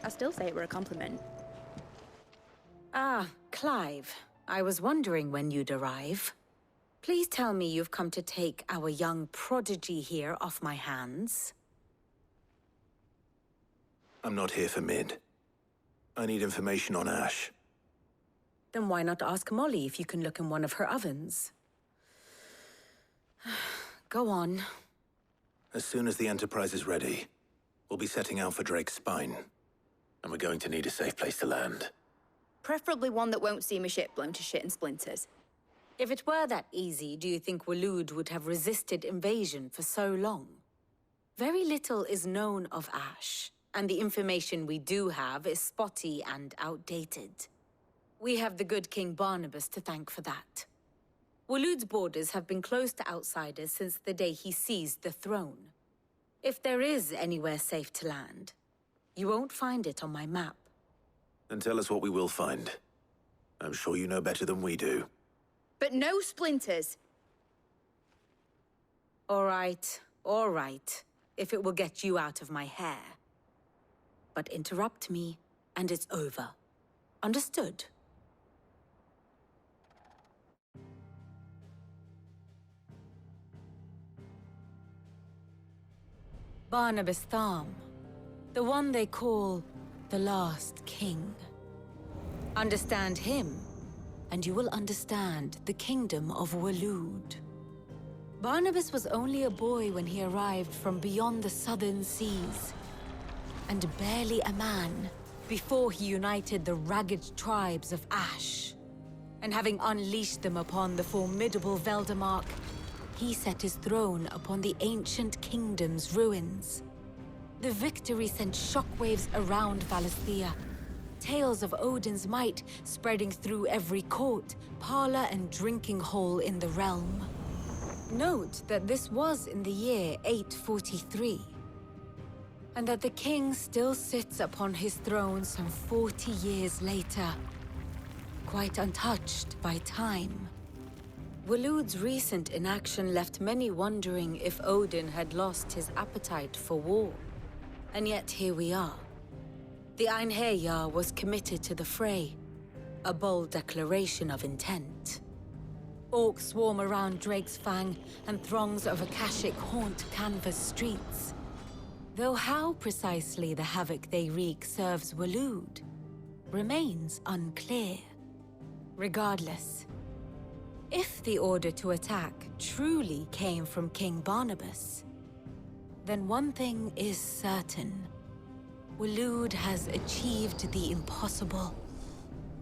I still say it were a compliment. Ah, Clive. I was wondering when you'd arrive. Please tell me you've come to take our young prodigy here off my hands. I'm not here for Mid. I need information on Ash. Then why not ask Molly if you can look in one of her ovens? Go on. As soon as the Enterprise is ready, we'll be setting out for Drake's Spine. And we're going to need a safe place to land. Preferably one that won't see my ship blown to shit and splinters. If it were that easy, do you think Waloed would have resisted invasion for so long? Very little is known of Ash, and the information we do have is spotty and outdated. We have the good King Barnabas to thank for that. Waloed's borders have been closed to outsiders since the day he seized the throne. If there is anywhere safe to land, you won't find it on my map. Then tell us what we will find. I'm sure you know better than we do. But no splinters! All right, if it will get you out of my hair. But interrupt me, and it's over. Understood? Barnabas Tharm, the one they call the Last King. Understand him, and you will understand the kingdom of Waloed. Barnabas was only a boy when he arrived from beyond the southern seas, and barely a man before he united the ragged tribes of Ash. And having unleashed them upon the formidable Veldamark, he set his throne upon the ancient kingdom's ruins. The victory sent shockwaves around Valisthea, tales of Odin's might spreading through every court, parlor, and drinking hole in the realm. Note that this was in the year 843, and that the king still sits upon his throne some 40 years later, quite untouched by time. Waloed's recent inaction left many wondering if Odin had lost his appetite for war. And yet here we are. The Einherjar was committed to the fray, a bold declaration of intent. Orcs swarm around Drake's Fang, and throngs of Akashic haunt Canvas streets. Though how precisely the havoc they wreak serves Waloed remains unclear. Regardless, if the order to attack truly came from King Barnabas, then one thing is certain. Waloed has achieved the impossible,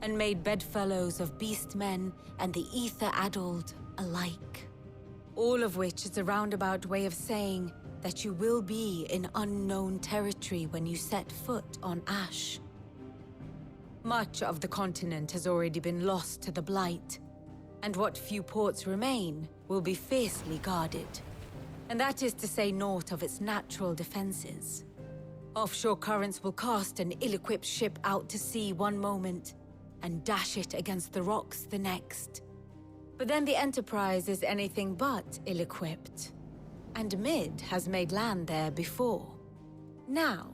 and made bedfellows of beastmen and the ether-addled alike. All of which is a roundabout way of saying that you will be in unknown territory when you set foot on Ash. Much of the continent has already been lost to the Blight, and what few ports remain will be fiercely guarded. And that is to say naught of its natural defenses. Offshore currents will cast an ill-equipped ship out to sea one moment, and dash it against the rocks the next. But then the Enterprise is anything but ill-equipped, and Mid has made land there before. Now,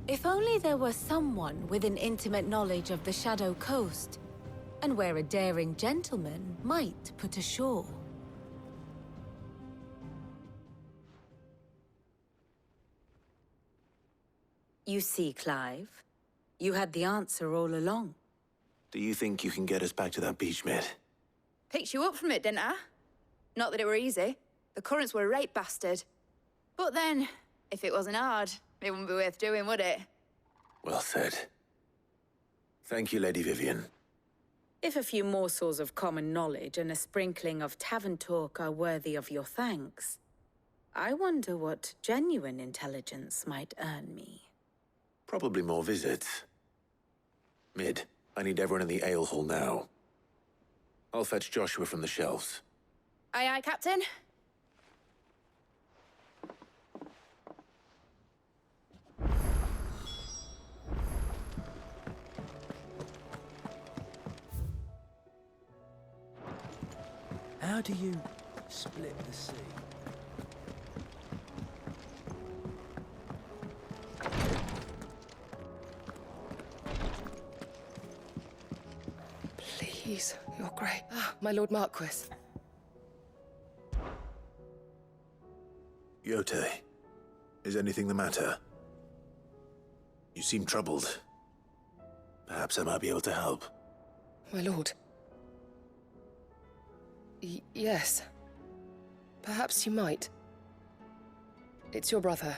if only there were someone with an intimate knowledge of the Shadow Coast, and where a daring gentleman might put ashore. You see, Clive, you had the answer all along. Do you think you can get us back to that beach, Mid? Picked you up from it, didn't I? Not that it were easy. The currents were a right bastard. But then, if it wasn't hard, it wouldn't be worth doing, would it? Well said. Thank you, Lady Vivian. If a few morsels of common knowledge and a sprinkling of tavern talk are worthy of your thanks, I wonder what genuine intelligence might earn me. Probably more visits. Mid, I need everyone in the ale hall now. I'll fetch Joshua from the shelves. Aye, aye, Captain. How do you split the sea? Please, you're great. Ah, my Lord Marquis. Yote, is anything the matter? You seem troubled. Perhaps I might be able to help. My lord. Yes. Perhaps you might. It's your brother.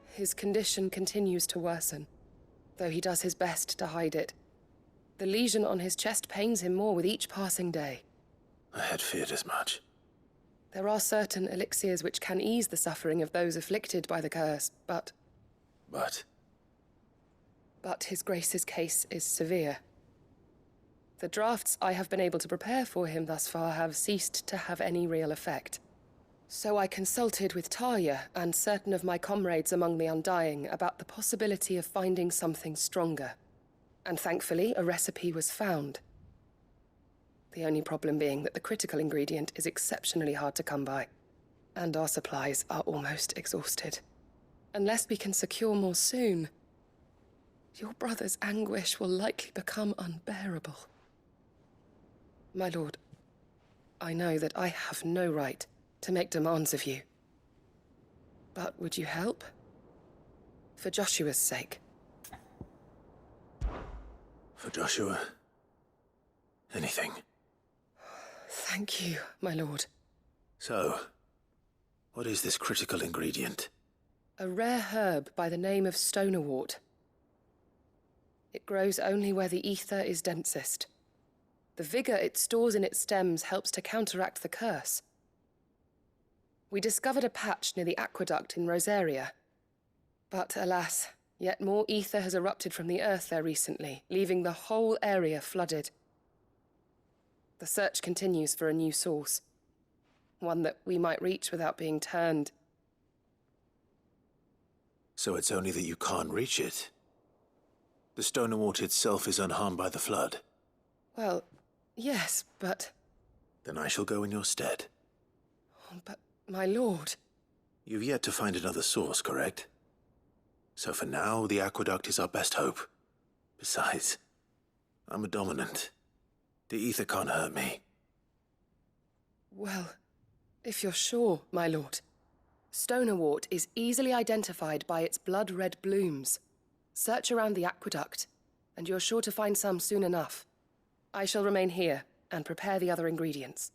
His condition continues to worsen, though he does his best to hide it. The lesion on his chest pains him more with each passing day. I had feared as much. There are certain elixirs which can ease the suffering of those afflicted by the curse, but his grace's case is severe. The drafts I have been able to prepare for him thus far have ceased to have any real effect. So I consulted with Talia and certain of my comrades among the Undying about the possibility of finding something stronger. And thankfully, a recipe was found. The only problem being that the critical ingredient is exceptionally hard to come by, and our supplies are almost exhausted. Unless we can secure more soon, your brother's anguish will likely become unbearable. My lord, I know that I have no right to make demands of you. But would you help? For Joshua's sake. For Joshua, anything. Thank you, my lord. So, what is this critical ingredient? A rare herb by the name of stonerwort. It grows only where the ether is densest. The vigor it stores in its stems helps to counteract the curse. We discovered a patch near the aqueduct in Rosaria. But alas, yet more ether has erupted from the earth there recently, leaving the whole area flooded. The search continues for a new source. One that we might reach without being turned. So it's only that you can't reach it? The stonerwort itself is unharmed by the flood? Well, yes, but... Then I shall go in your stead. But, my lord... You've yet to find another source, correct? So for now, the aqueduct is our best hope. Besides, I'm a dominant. The ether can't hurt me. Well, if you're sure, my lord. Stonerwort is easily identified by its blood-red blooms. Search around the aqueduct, and you're sure to find some soon enough. I shall remain here and prepare the other ingredients.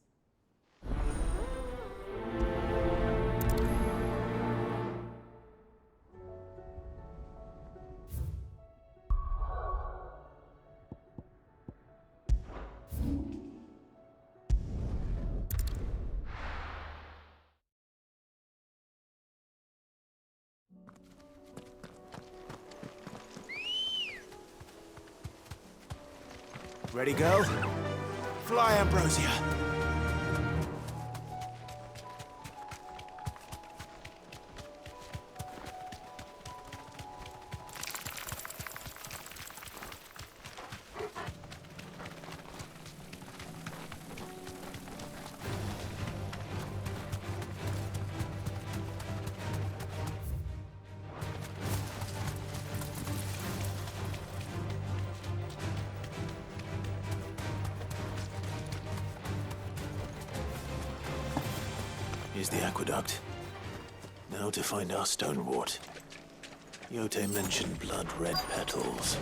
Ready, girl? Fly, Ambrosia. Here's the aqueduct. Now to find our stonerwort. Yote mentioned blood-red petals.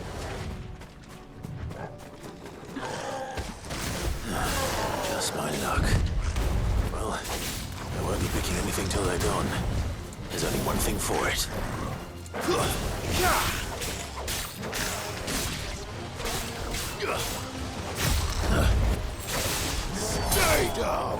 Just my luck. Well, I won't be picking anything till they're gone. There's only one thing for it. Stay down!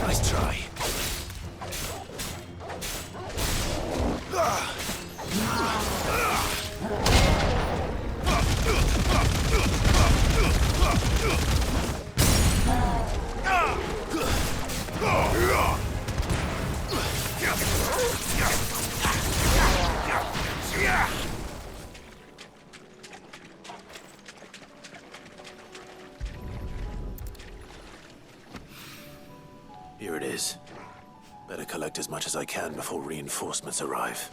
Nice try. Here it is. Better collect as much as I can before reinforcements arrive.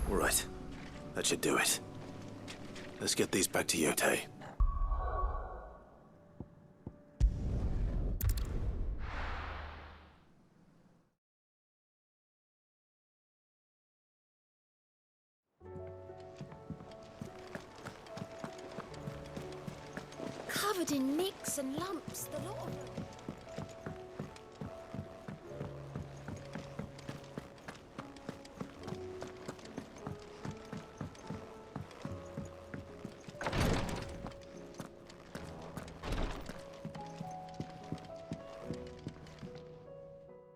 All right. That should do it. Let's get these back to Yotei. Covered in nicks and lumps, the lot of them.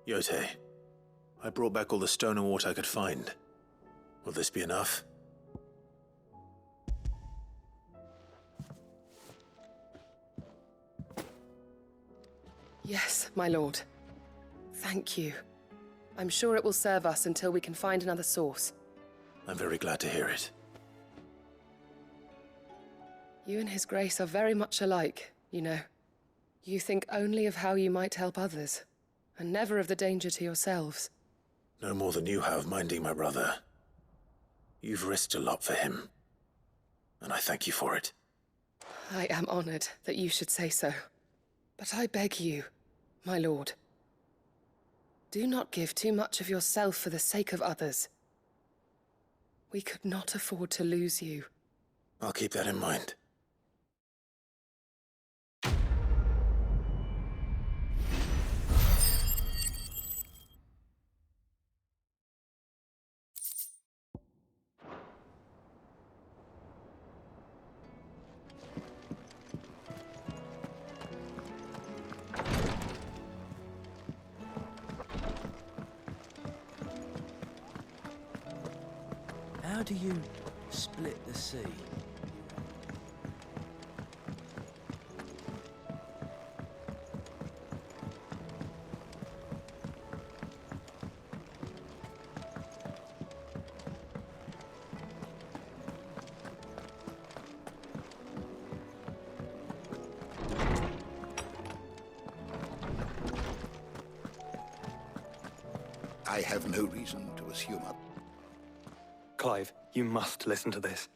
Yotei, I brought back all the stone and water I could find. Will this be enough? Yes, my lord. Thank you. I'm sure it will serve us until we can find another source. I'm very glad to hear it. You and His Grace are very much alike, you know. You think only of how you might help others, and never of the danger to yourselves. No more than you have minding my brother. You've risked a lot for him, and I thank you for it. I am honored that you should say so. But I beg you, my lord, do not give too much of yourself for the sake of others. We could not afford to lose you. I'll keep that in mind. How do you split the sea? I have no reason to assume a... Clive, you must listen to this.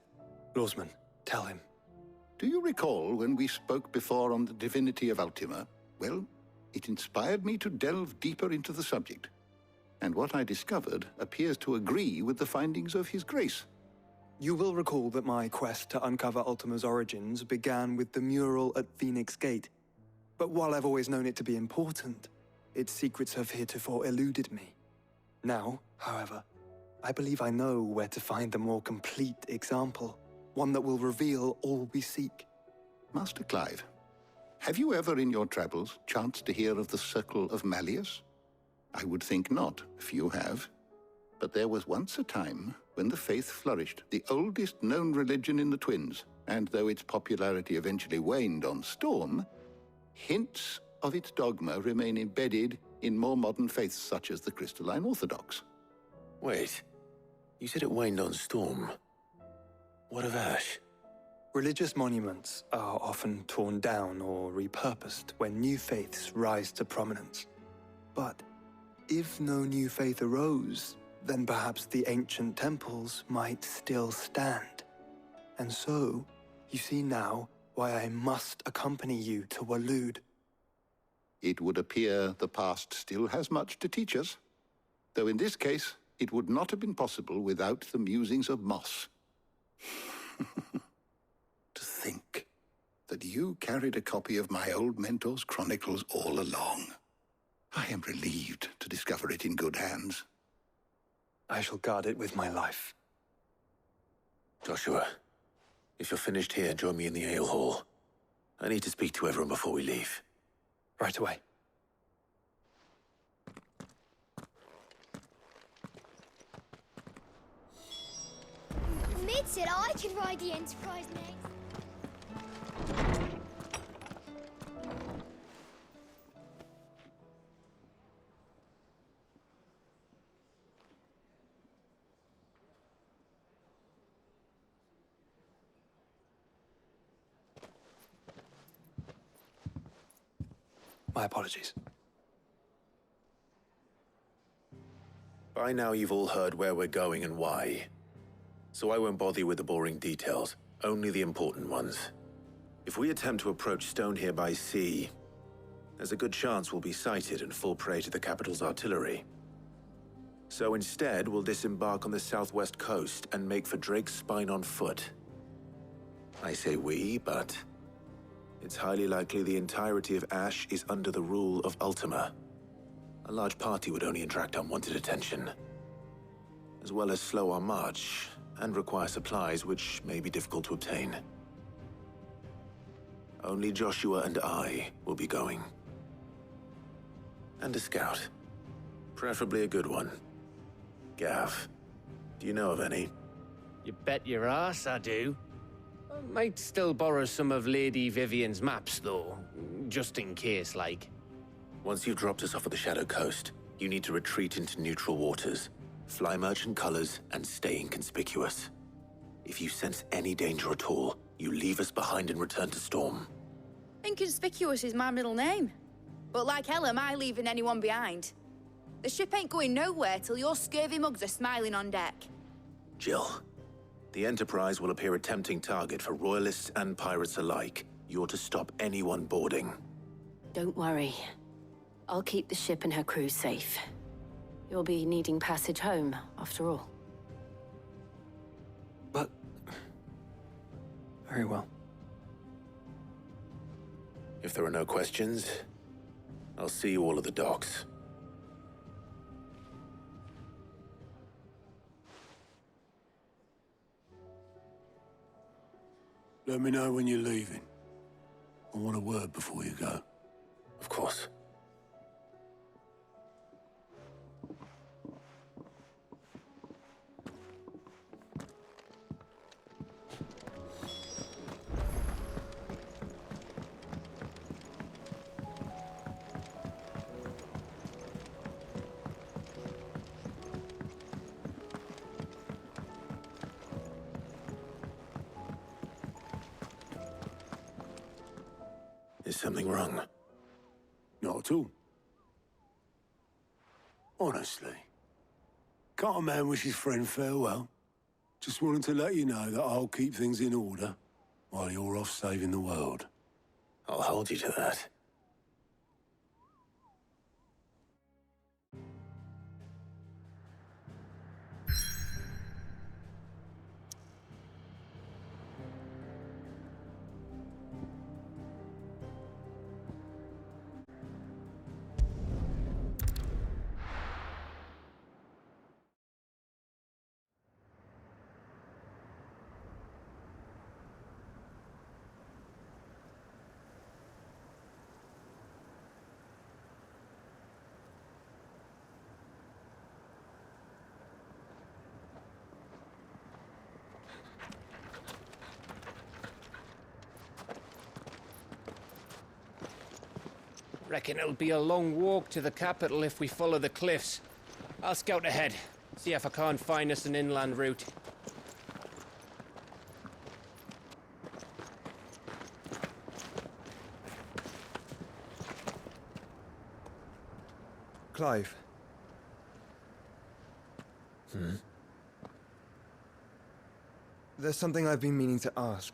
Lawsman, tell him. Do you recall when we spoke before on the divinity of Ultima? Well, it inspired me to delve deeper into the subject. And what I discovered appears to agree with the findings of His Grace. You will recall that my quest to uncover Ultima's origins began with the mural at Phoenix Gate. But while I've always known it to be important, its secrets have heretofore eluded me. Now, however, I believe I know where to find the more complete example, one that will reveal all we seek. Master Clive, have you ever in your travels chanced to hear of the Circle of Malleus? I would think not, if you have. But there was once a time when the faith flourished, the oldest known religion in the Twins, and though its popularity eventually waned on storm, hints of its dogma remain embedded in more modern faiths such as the Crystalline Orthodox. Wait, you said it waned on storm. What of Ash? Religious monuments are often torn down or repurposed when new faiths rise to prominence. But if no new faith arose, then perhaps the ancient temples might still stand. And so, you see now why I must accompany you to Waloed. It would appear the past still has much to teach us, though in this case, it would not have been possible without the musings of Moss. To think that you carried a copy of my old mentor's chronicles all along. I am relieved to discover it in good hands. I shall guard it with my life. Joshua, if you're finished here, join me in the ale hall. I need to speak to everyone before we leave. Right away. Mid said I could ride the Enterprise next. My apologies. By now you've all heard where we're going and why. So I won't bother you with the boring details, only the important ones. If we attempt to approach Stone here by sea, there's a good chance we'll be sighted and fall prey to the capital's artillery. So instead, we'll disembark on the southwest coast and make for Drake's Spine on foot. I say we, but it's highly likely the entirety of Ash is under the rule of Ultima. A large party would only attract unwanted attention, as well as slow our march and require supplies which may be difficult to obtain. Only Joshua and I will be going. And a scout. Preferably a good one. Gav, do you know of any? You bet your ass I do. I might still borrow some of Lady Vivian's maps, though, just in case, like. Once you've dropped us off at the Shadow Coast, you need to retreat into neutral waters, fly merchant colors, and stay inconspicuous. If you sense any danger at all, you leave us behind and return to Storm. Inconspicuous is my middle name. But like hell am I leaving anyone behind. The ship ain't going nowhere till your scurvy mugs are smiling on deck. Jill, the Enterprise will appear a tempting target for royalists and pirates alike. You're to stop anyone boarding. Don't worry. I'll keep the ship and her crew safe. You'll be needing passage home, after all. But... very well. If there are no questions, I'll see you all at the docks. Let me know when you're leaving. I want a word before you go. Of course. Is something wrong? Not at all. Honestly. Can't a man wish his friend farewell? Just wanted to let you know that I'll keep things in order while you're off saving the world. I'll hold you to that. Reckon it'll be a long walk to the capital if we follow the cliffs. I'll scout ahead, see if I can't find us an inland route. Clive. There's something I've been meaning to ask.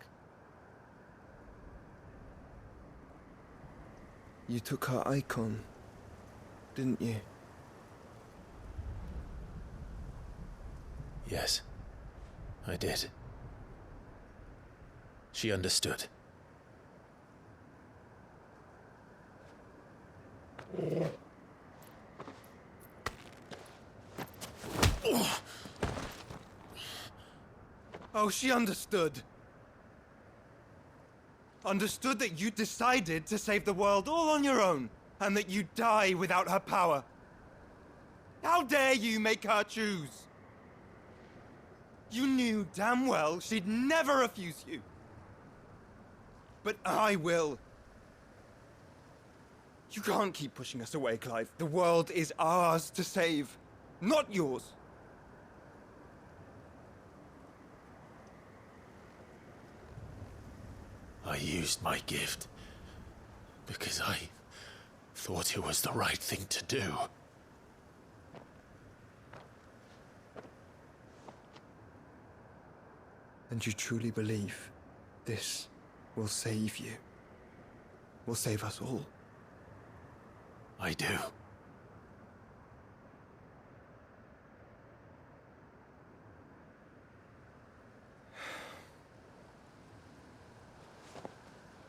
You took her icon, didn't you? Yes, I did. She understood. Oh, she understood. Understood that you decided to save the world all on your own, and that you'd die without her power. How dare you make her choose? You knew damn well she'd never refuse you. But I will. You can't keep pushing us away, Clive. The world is ours to save, not yours. I used my gift because I thought it was the right thing to do. And you truly believe this will save you? Will save us all? I do.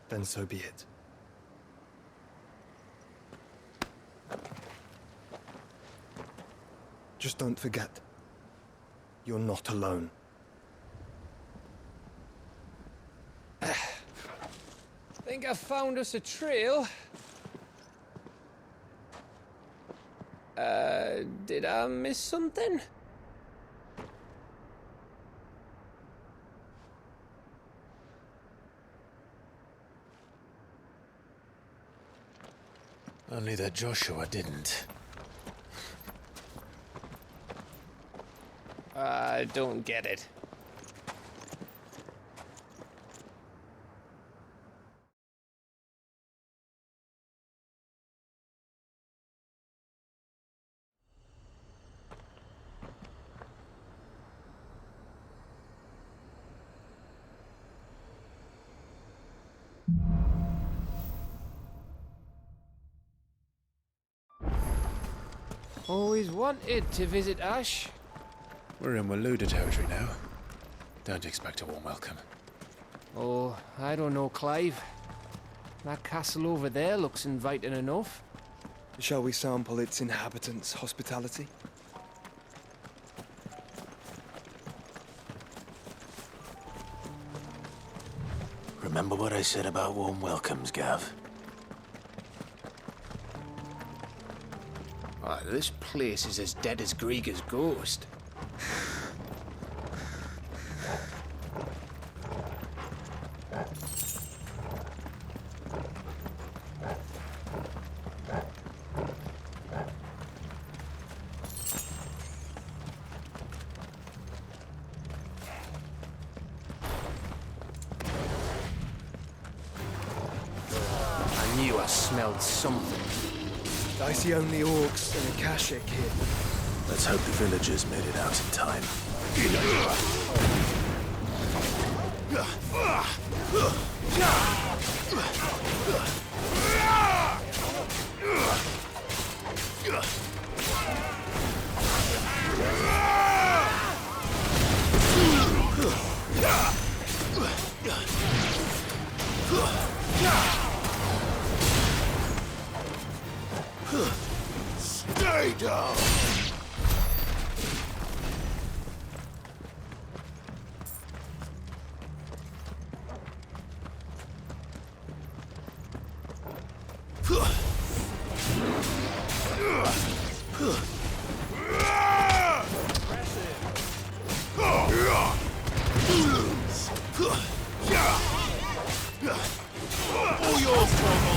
Then so be it. Just don't forget, you're not alone. Think I found us a trail. Did I miss something? Only that Joshua didn't. I don't get it. Always wanted to visit Ash. We're in Waluda territory now. Don't expect a warm welcome. Oh, I don't know, Clive. That castle over there looks inviting enough. Shall we sample its inhabitants' hospitality? Remember what I said about warm welcomes, Gav? Ah, this place is as dead as Greagor's ghost. I knew I smelled something. I see only orcs and a Kashik here. Let's hope the villagers made it out in time. Stay down! All yours, Trouble!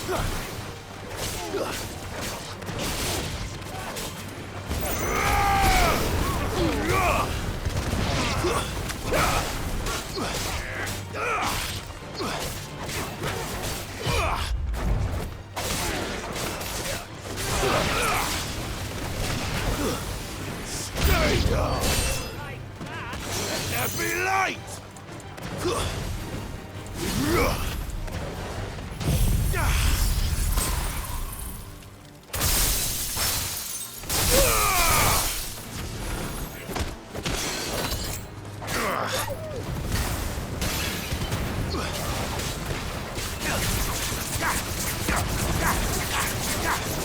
Stay down! Let there be light!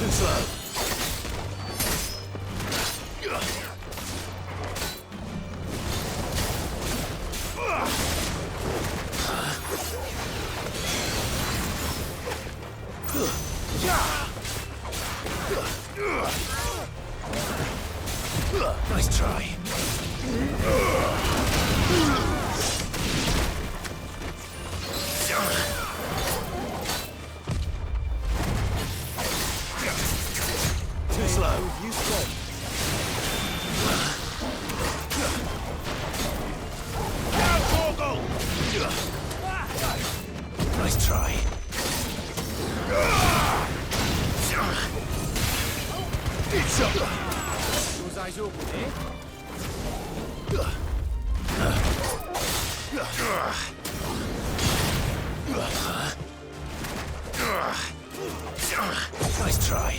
Too slow. Nice try. Too slow. You slow. Down, Torgal! Nice try. It's up! Those eyes open, eh? Nice try.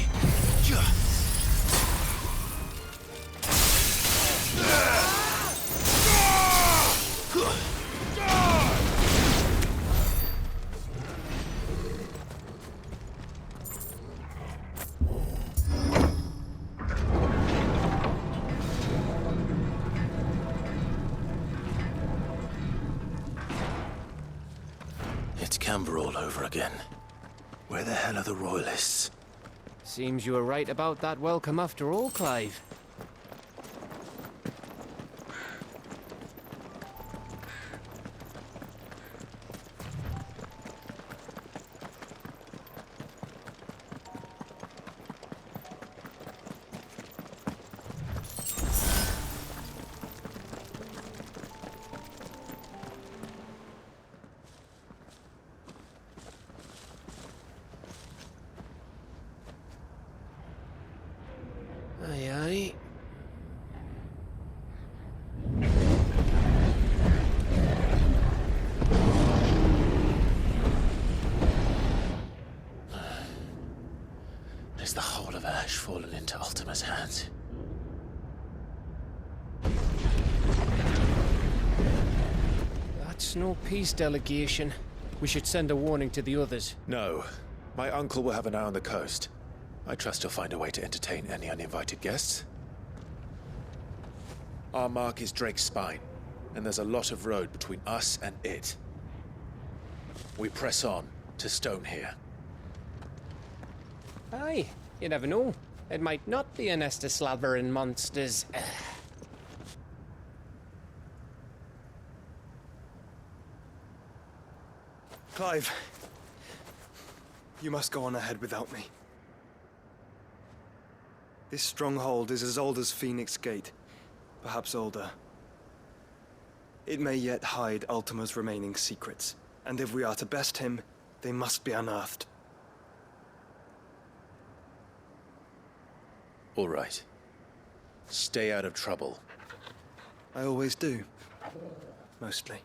It's Camber all over again. Where the hell are the Royalists? Seems you were right about that welcome after all, Clive. Aye, aye. Is the whole of Ash fallen into Ultima's hands? That's no peace delegation. We should send a warning to the others. No. My uncle will have an eye on the coast. I trust he'll find a way to entertain any uninvited guests. Our mark is Drake's Spine, and there's a lot of road between us and it. We press on to Stone here. Aye, you never know. It might not be a nest of slavering monsters. Clive, you must go on ahead without me. This stronghold is as old as Phoenix Gate, perhaps older. It may yet hide Ultima's remaining secrets, and if we are to best him, they must be unearthed. All right. Stay out of trouble. I always do. Mostly.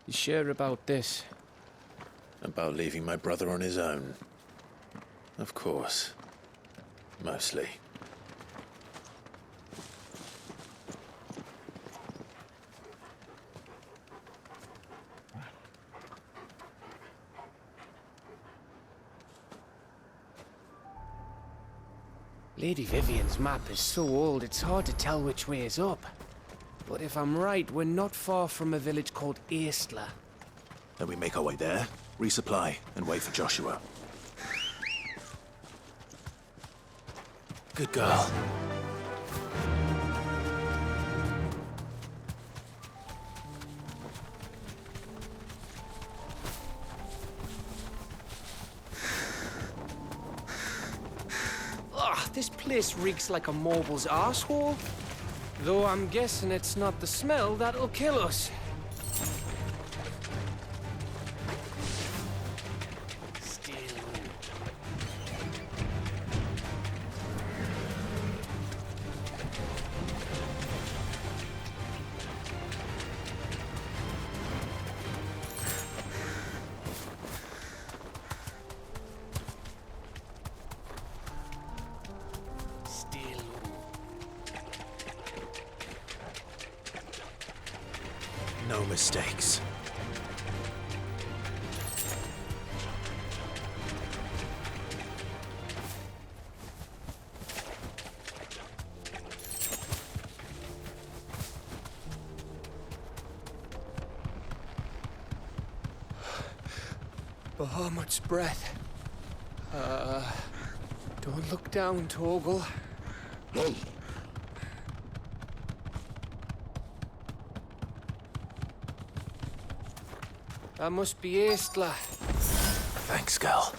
You sure about this? About leaving my brother on his own. Of course. Mostly. Lady Vivian's map is so old it's hard to tell which way is up. But if I'm right, we're not far from a village called Aistla. Then we make our way there, resupply, and wait for Joshua. Good girl. This place reeks like a moble's arsehole. Though I'm guessing it's not the smell that'll kill us. No mistakes. Bahamut's breath. Don't look down, Torgal. That must be Aistla. Thanks, girl.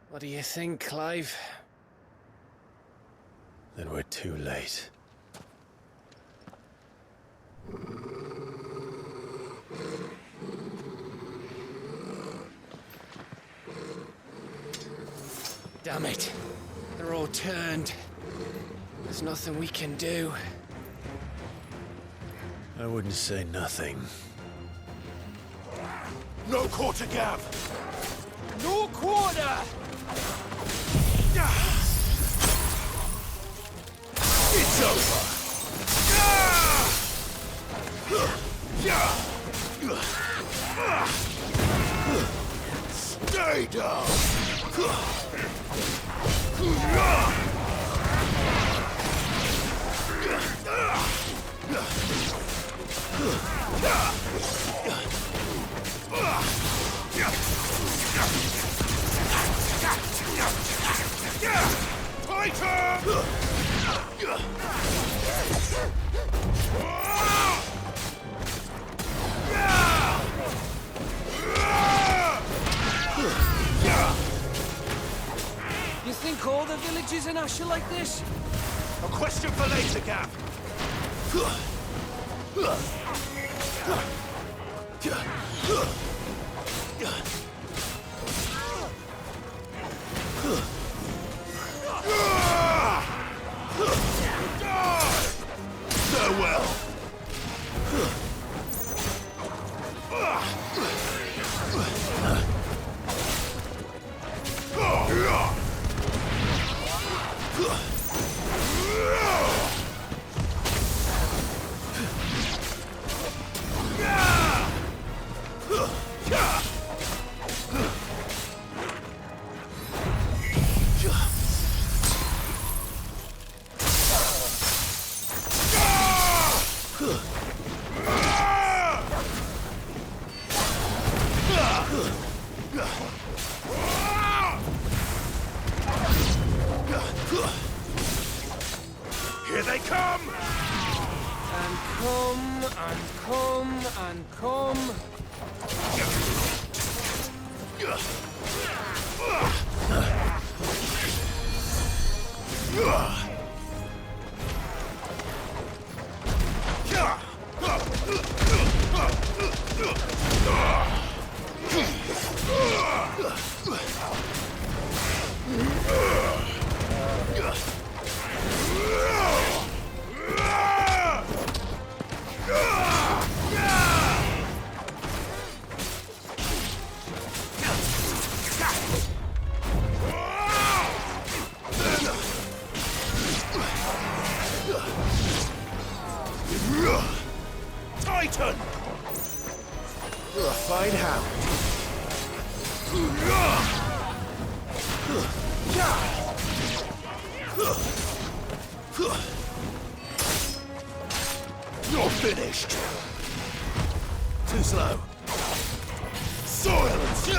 What do you think, Clive? Then we're too late. Damn it. They're all turned. There's nothing we can do. I wouldn't say nothing. No quarter gap! No quarter! It's over! Stay down! You think all the villages in Asher like this? A question for later, Gav. Farewell. Here they come! And come, and come, and come. Titan! You're a fine hound. You're finished. Too slow. Silence!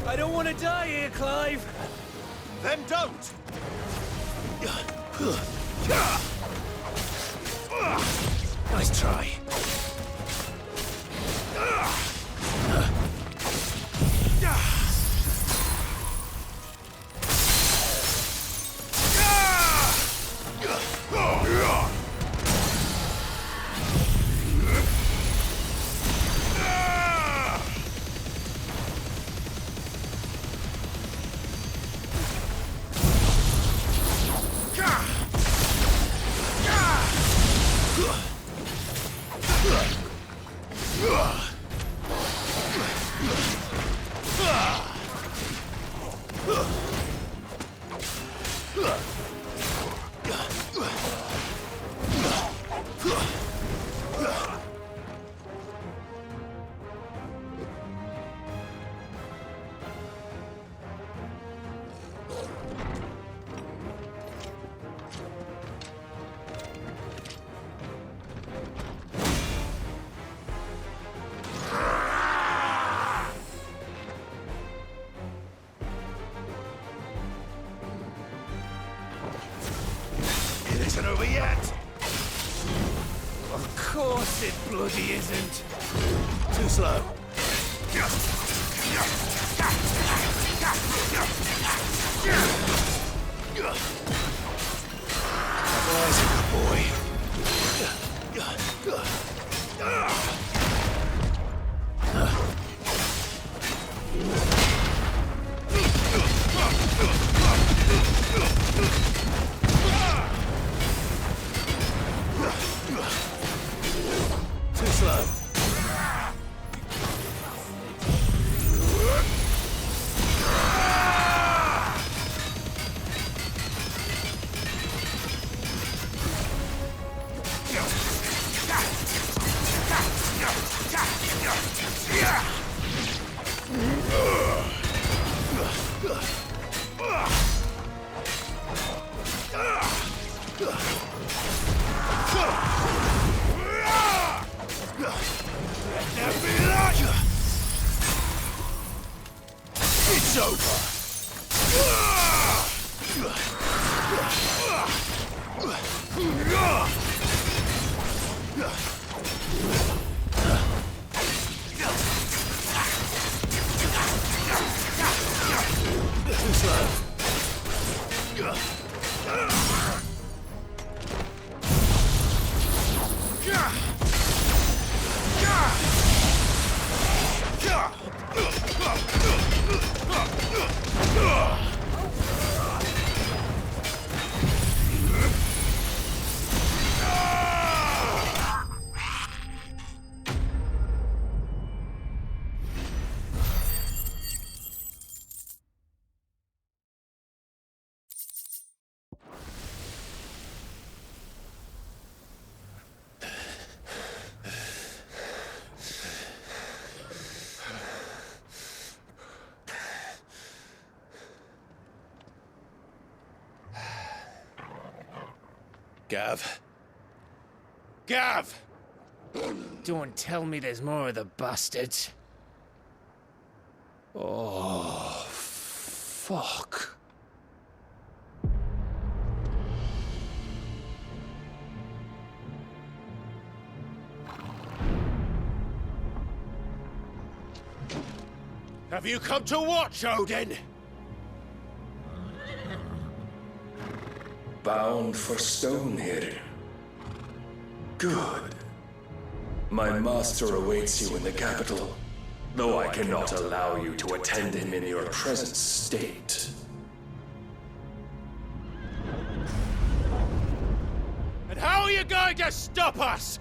I don't want to die here, Clive. Then don't! Nice try. Isn't over yet. Of course it bloody isn't. Too slow. Otherwise, good boy. Too slow. It's over. Too slow. Gav. Gav! Don't tell me there's more of the bastards. Oh, fuck. Have you come to watch, Odin? Bound for Stonehill. Good. My master awaits you in the capital, though I cannot allow you to attend him in your present state. And how are you going to stop us?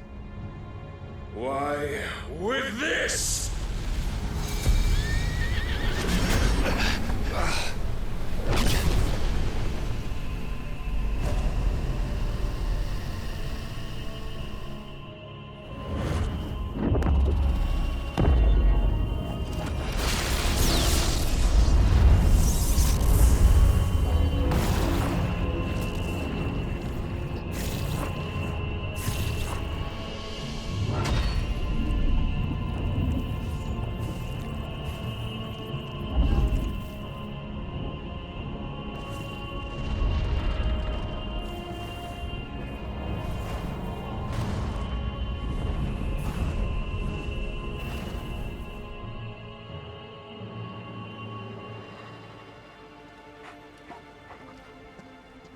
Why, with this!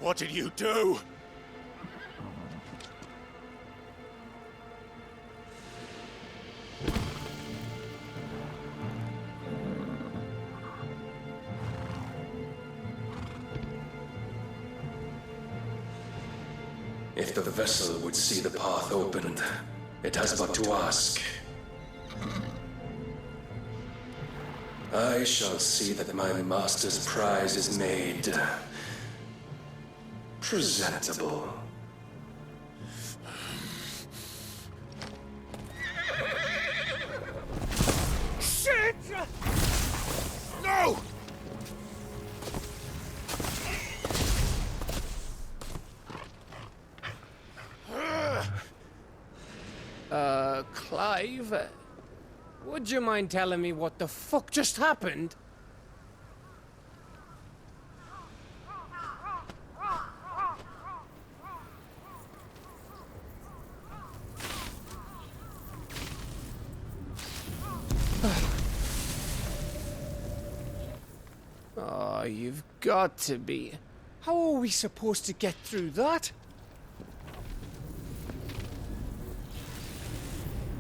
What did you do? If the vessel would see the path opened, it has but to ask. I shall see that my master's prize is made presentable. Shit! No! Clive, would you mind telling me what the fuck just happened? Oh, you've got to be. How are we supposed to get through that?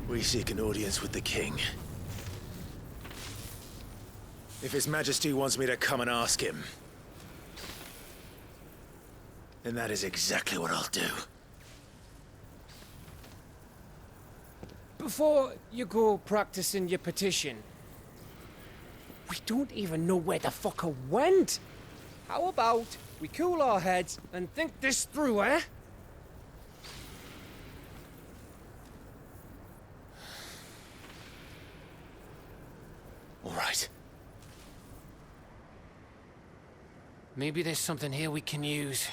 We seek an audience with the king. If His Majesty wants me to come and ask him, then that is exactly what I'll do. Before you go practicing your petition, we don't even know where the fucker went. How about we cool our heads and think this through, eh? All right. Maybe there's something here we can use.